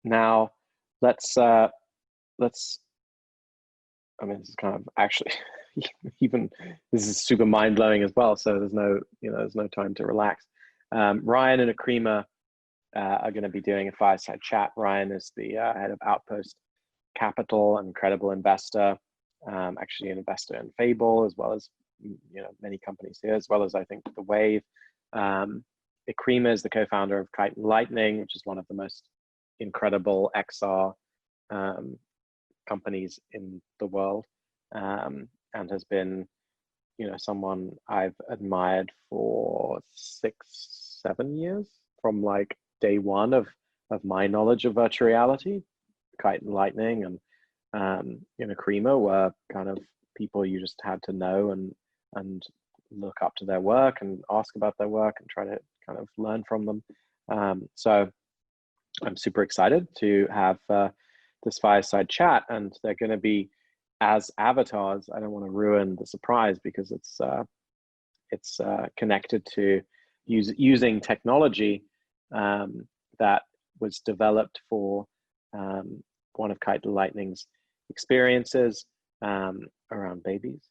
Now, let's I mean, this is kind of actually even this is super mind blowing as well. So there's no time to relax. Ryan and Ikrima are going to be doing a fireside chat. Ryan is the head of Outpost Capital, an incredible investor, actually an investor in Fable, as well as many companies here, as well as I think the Wave. Ikrima is the co-founder of Kite&Lightening, which is one of the most incredible XR companies in the world, and has been someone I've admired for 6-7 years, from like day one of my knowledge of virtual reality. Kite&Lightening and Ikrima were kind of people you just had to know and look up to their work and ask about their work and try to kind of learn from them. So I'm super excited to have this fireside chat, and they're going to be as avatars. I don't want to ruin the surprise because it's connected to using technology that was developed for one of Kite&Lightning's experiences around babies,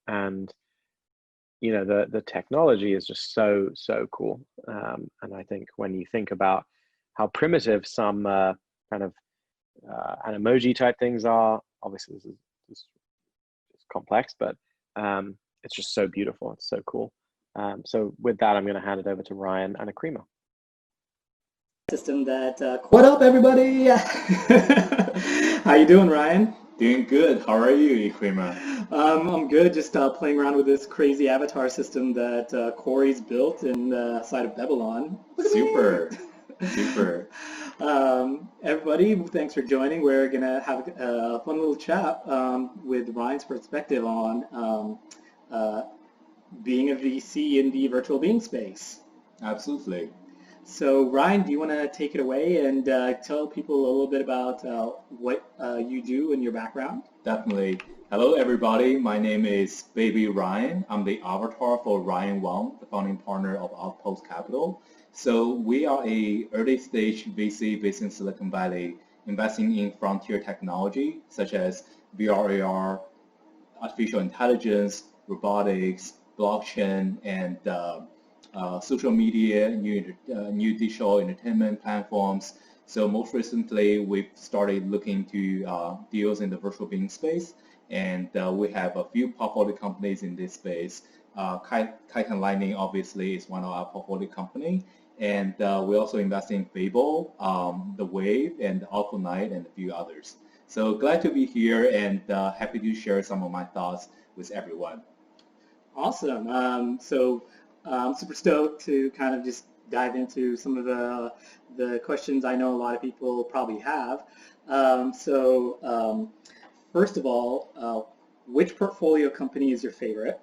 and the technology is just so cool, and I think when you think about how primitive some kind of an emoji type things are, obviously this is complex, but it's just so beautiful. It's so cool. So with that, I'm going to hand it over to Ryan and Ikrima. System that what up, everybody? How you doing, Ryan? Doing good. How are you, Ikrima? I'm good. Just playing around with this crazy avatar system that Corey's built inside of Babylon. Super. Super. Everybody, thanks for joining. We're gonna have a fun little chat with Ryan's perspective on being a VC in the virtual being space. Absolutely. So Ryan, do you want to take it away and tell people a little bit about what you do and your background? Definitely. Hello, everybody. My name is Baby Ryan. I'm the avatar for Ryan Wang, the founding partner of Outpost Capital. So we are a early stage VC based in Silicon Valley, investing in frontier technology such as VR, AR, artificial intelligence, robotics, blockchain, and social media, new digital entertainment platforms. So most recently, we've started looking to deals in the virtual being space, and we have a few portfolio companies in this space. Kite&Lightening obviously is one of our portfolio company, and we also invest in Fable, the Wave, and Outpost, and a few others. So glad to be here and happy to share some of my thoughts with everyone. Awesome. So I'm super stoked to kind of just dive into some of the questions I know a lot of people probably have. First of all, which portfolio company is your favorite,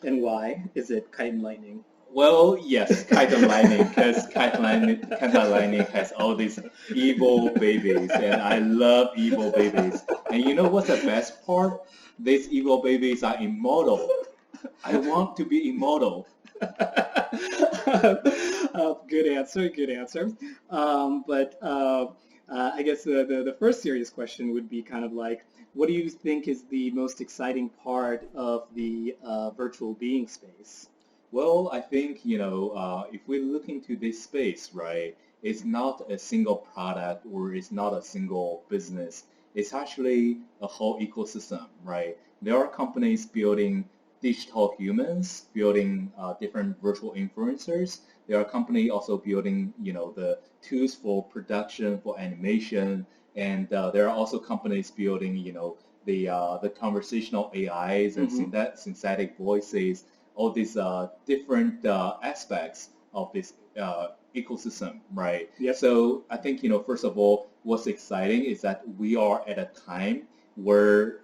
and why? Is it Kite&Lightening? Well, yes, Kite&Lightening, because Kite&Lightening has all these evil babies, and I love evil babies. And you know what's the best part? These evil babies are immortal. I want to be immortal. Good answer. I guess the first serious question would be kind of like, what do you think is the most exciting part of the virtual being space? Well, I think, if we look into this space, right, it's not a single product or it's not a single business. It's actually a whole ecosystem, right? There are companies building digital humans, building different virtual influencers. There are companies also building, the tools for production, for animation, and there are also companies building, the conversational AIs and synthetic voices, all these different aspects of this ecosystem, right? Yep. So I think, first of all, what's exciting is that we are at a time where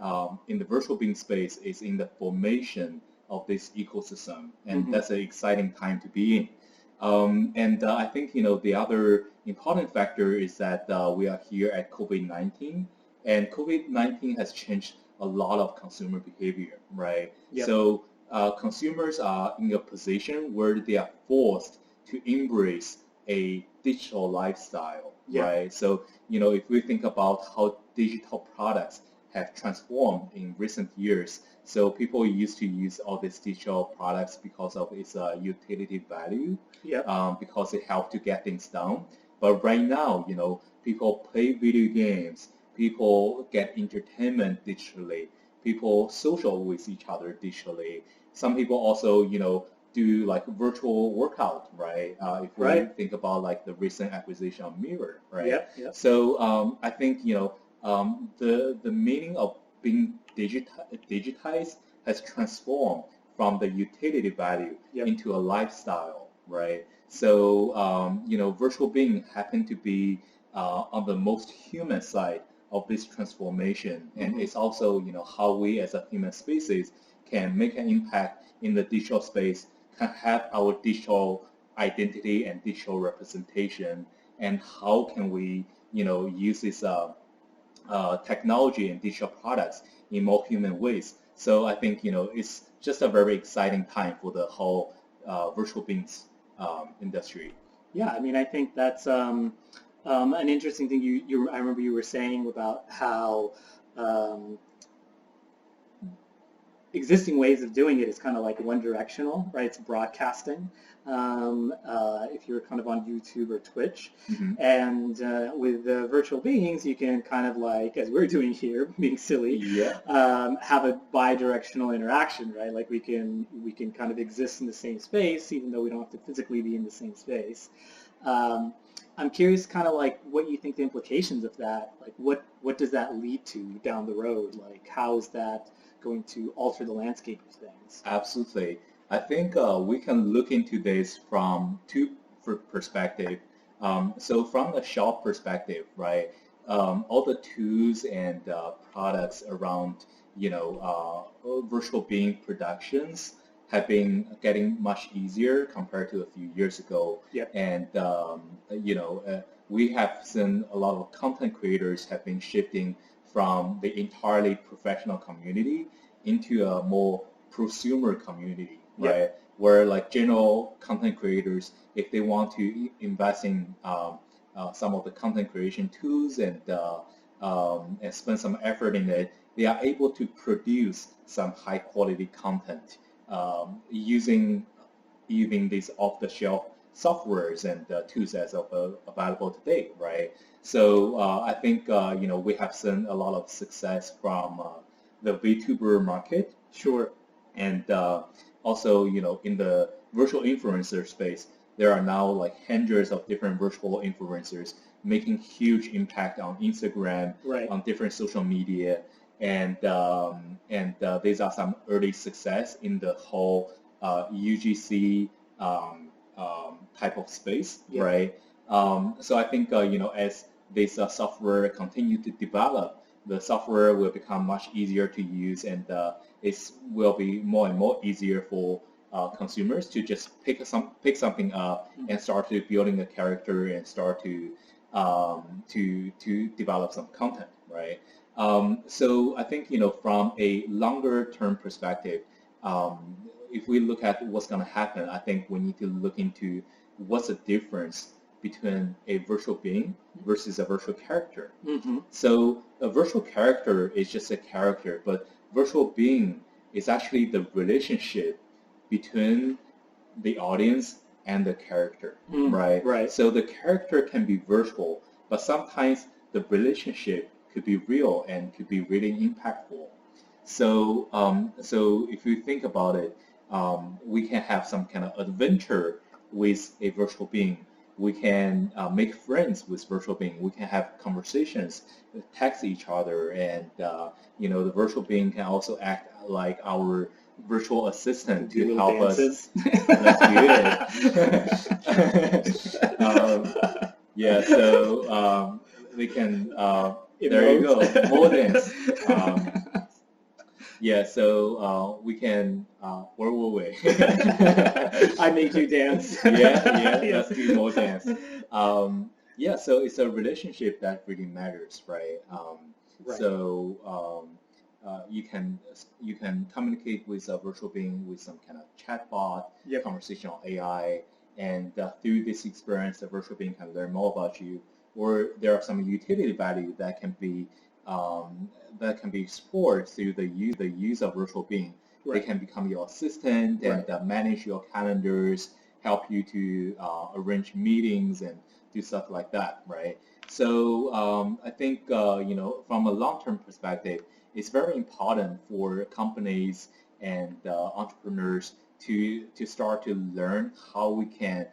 in the virtual being space is in the formation of this ecosystem, and that's an exciting time to be in. I think the other important factor is that we are here at COVID-19, and COVID-19 has changed a lot of consumer behavior, right? Yep. So consumers are in a position where they are forced to embrace a digital lifestyle, right? So, if we think about how digital products have transformed in recent years, so people used to use all these digital products because of its utility value, because it helped to get things done. But right now, people play video games, people get entertainment digitally, people social with each other digitally. Some people also, do like virtual workout, right? If we think about like the recent acquisition of Mirror, right? So I think the meaning of being digitized has transformed from the utility value into a lifestyle, right? So virtual being happen to be on the most human side of this transformation, and it's also how we as a human species can make an impact in the digital space, can have our digital identity and digital representation, and how can we use this technology and digital products in more human ways. So I think it's just a very exciting time for the whole virtual beings industry. Yeah, I mean, I think that's an interesting thing. I remember you were saying about how existing ways of doing it is kind of like one directional, right? It's broadcasting. If you're kind of on YouTube or Twitch, and with virtual beings, you can kind of like, as we're doing here, being silly, have a bi-directional interaction, right? Like we can kind of exist in the same space, even though we don't have to physically be in the same space. I'm curious, kind of like what you think the implications of that, like what does that lead to down the road? Like how is that going to alter the landscape of things? Absolutely. I think we can look into this from two perspectives. So from the shop perspective, right, all the tools and products around, virtual being productions have been getting much easier compared to a few years ago. And, we have seen a lot of content creators have been shifting from the entirely professional community into a more prosumer community, right? Where like general content creators, if they want to invest in some of the content creation tools and spend some effort in it, they are able to produce some high quality content using these off-the-shelf softwares and tools as available today, right? So I think we have seen a lot of success from the VTuber market. Sure. And also, in the virtual influencer space, there are now like hundreds of different virtual influencers making huge impact on Instagram, on different social media, and these are some early success in the whole UGC type of space, right? So I think as this software continue to develop, the software will become much easier to use, and it will be more and more easier for consumers to just pick something up and start to building a character and start to develop some content, right? So I think from a longer term perspective, if we look at what's going to happen, I think we need to look into what's the difference between a virtual being versus a virtual character. So a virtual character is just a character, but virtual being is actually the relationship between the audience and the character, right? So the character can be virtual, but sometimes the relationship could be real and could be really impactful. So so if you think about it, we can have some kind of adventure with a virtual being. We can make friends with virtual being. We can have conversations, text each other, and the virtual being can also act like our virtual assistant to help us. Let's do it. Yeah, so we can. There you go, more dance. Yeah, so we can. Where were we? I made you dance. Yeah, let's do more dance. Yeah, so it's a relationship that really matters, right? So you can communicate with a virtual being with some kind of chatbot, conversational AI, and through this experience, the virtual being can learn more about you, or there are some utility value that can be explored through the use of virtual being. They Right. can become your assistant and Right. manage your calendars, help you to arrange meetings and do stuff like that, right? So I think from a long-term perspective, it's very important for companies and entrepreneurs to start to learn how we can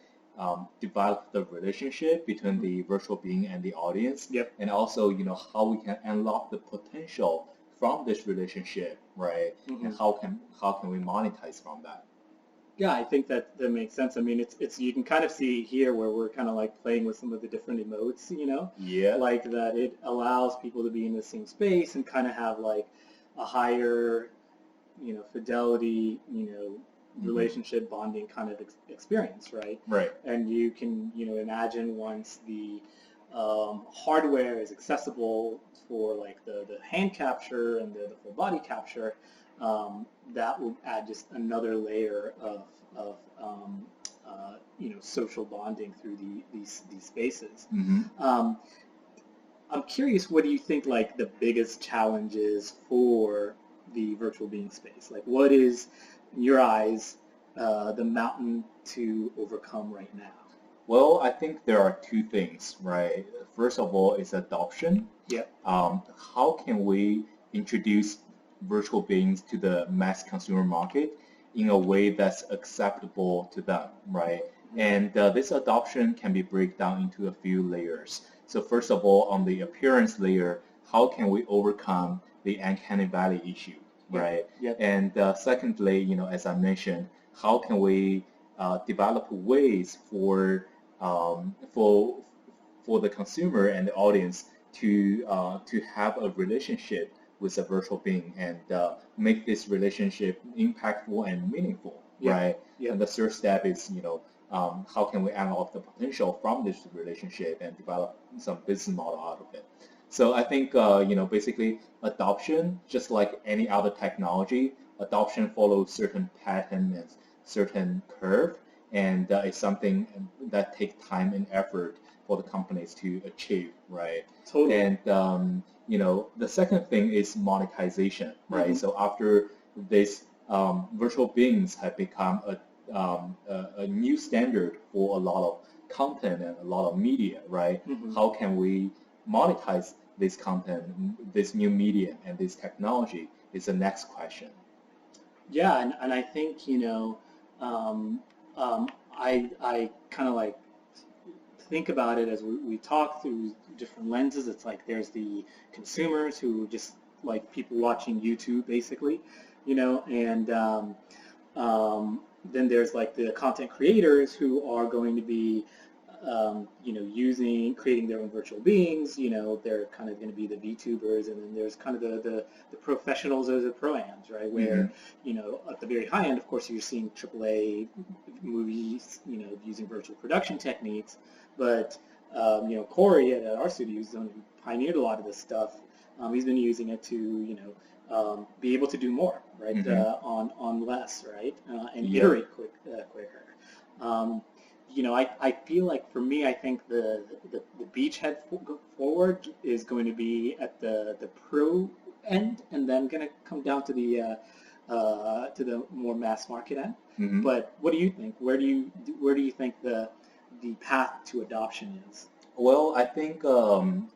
develop the relationship between the virtual being and the audience, Yep. and also how we can unlock the potential from this relationship, right? And how can we monetize from that? Yeah, I think that makes sense. I mean, it's you can kind of see here where we're kind of like playing with some of the different emotes, Yeah. like that it allows people to be in the same space and kind of have like a higher, fidelity, relationship bonding kind of experience, right? Right. And you can, imagine once the hardware is accessible for like the hand capture and the full body capture, that will add just another layer of social bonding through these spaces. I'm curious, what do you think like the biggest challenge is for the virtual being space? Like, what is, in your eyes, the mountain to overcome right now? Well, I think there are two things, right? First of all, is adoption. Yep. How can we introduce virtual beings to the mass consumer market in a way that's acceptable to them, right? And this adoption can be break down into a few layers. So first of all, on the appearance layer, how can we overcome the uncanny valley issue, right? Yep. And secondly, as I mentioned, how can we develop ways for the consumer and the audience to have a relationship with a virtual being and make this relationship impactful and meaningful, right? Yep. And the third step is, how can we unlock the potential from this relationship and develop some business model out of it? So I think, basically adoption, just like any other technology, adoption follows certain pattern and certain curve, and it's something that takes time and effort for the companies to achieve, right? Totally. And the second thing is monetization, right? So after this, virtual beings have become a new standard for a lot of content and a lot of media, right? How can we monetize this content, this new media, and this technology is the next question. Yeah, and I think, I kind of like think about it as we talk through different lenses. It's like there's the consumers who just like people watching YouTube, basically, and then there's like the content creators who are going to be, creating their own virtual beings. They're kind of going to be the VTubers, and then there's kind of the professionals or the pro-ams, right? Where, at the very high end, of course, you're seeing AAA movies, using virtual production techniques. But, Corey at our studios pioneered a lot of this stuff. He's been using it to, be able to do more, right? On less, right? And iterate quicker. I feel like for me, I think the beachhead forward is going to be at the pro end, and then going to come down to the more mass market end. But what do you think? Where do you think the path to adoption is? Well, I think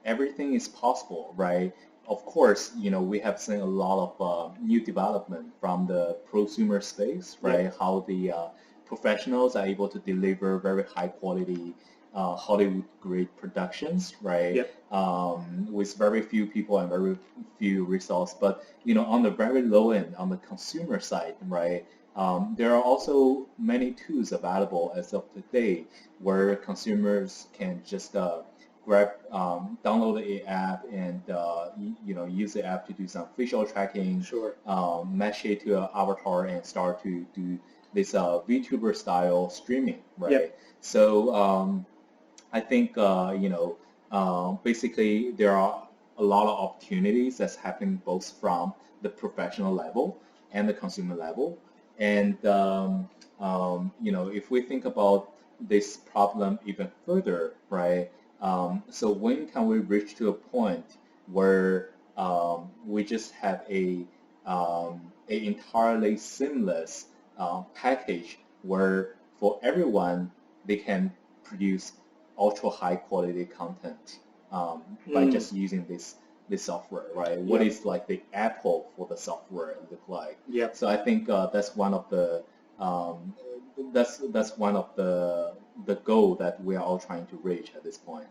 everything is possible, right? Of course, we have seen a lot of new development from the prosumer space, right? How the professionals are able to deliver very high quality Hollywood-grade productions, right? With very few people and very few resources. But on the very low end, on the consumer side, right? There are also many tools available as of today where consumers can just download the app and use the app to do some facial tracking, match it to an avatar, and start to do this VTuber style streaming, right? So I think basically there are a lot of opportunities that's happening both from the professional level and the consumer level. And if we think about this problem even further, right? So when can we reach to a point where we just have a entirely seamless package where for everyone they can produce ultra high quality content by just using this software, right? What Yep. is like the Apple for the software look like? Yep. So I think that's one of the that's one of the goal that we are all trying to reach at this point.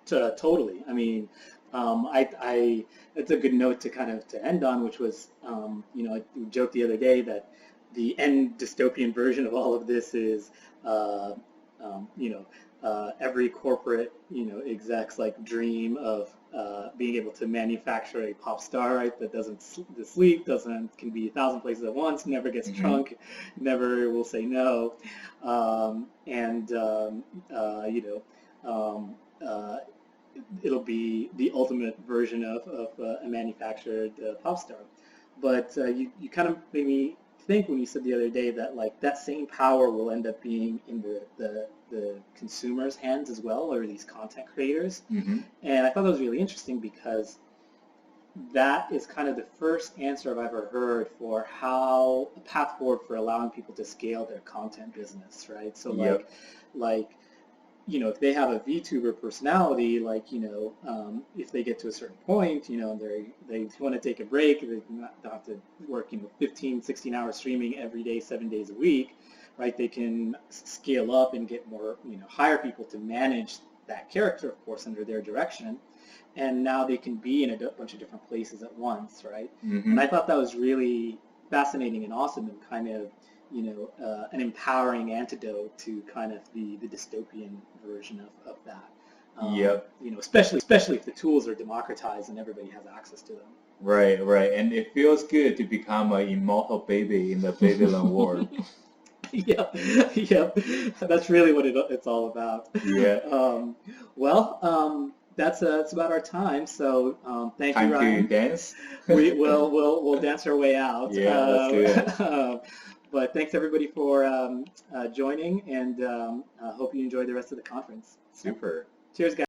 Totally. I mean, it's a good note to kind of to end on, which was, I joked the other day that the end dystopian version of all of this is, every corporate, exec's like dream of being able to manufacture a pop star, right, that doesn't sleep, can be 1,000 places at once, never gets drunk, never will say no, it'll be the ultimate version of a manufactured pop star. But you kind of made me think when you said the other day that like that same power will end up being in the consumer's hands as well, or these content creators. And I thought that was really interesting because that is kind of the first answer I've ever heard for how a path forward for allowing people to scale their content business, right? So if they have a VTuber personality, if they get to a certain point, they want to take a break, they don't have to work, 15, 16 hours streaming every day, 7 days a week, right? They can scale up and get more, hire people to manage that character, of course, under their direction. And now they can be in a bunch of different places at once, right? And I thought that was really fascinating and awesome and kind of, an empowering antidote to kind of the dystopian version of that. Especially if the tools are democratized and everybody has access to them. Right. And it feels good to become an immortal baby in the Babylon world. Yep. That's really what it's all about. Yeah. That's about our time. So thank you, Ryan. Time to dance. We'll dance our way out. Yeah, let's do it. But thanks everybody for joining, and hope you enjoy the rest of the conference. Super. Cheers, guys.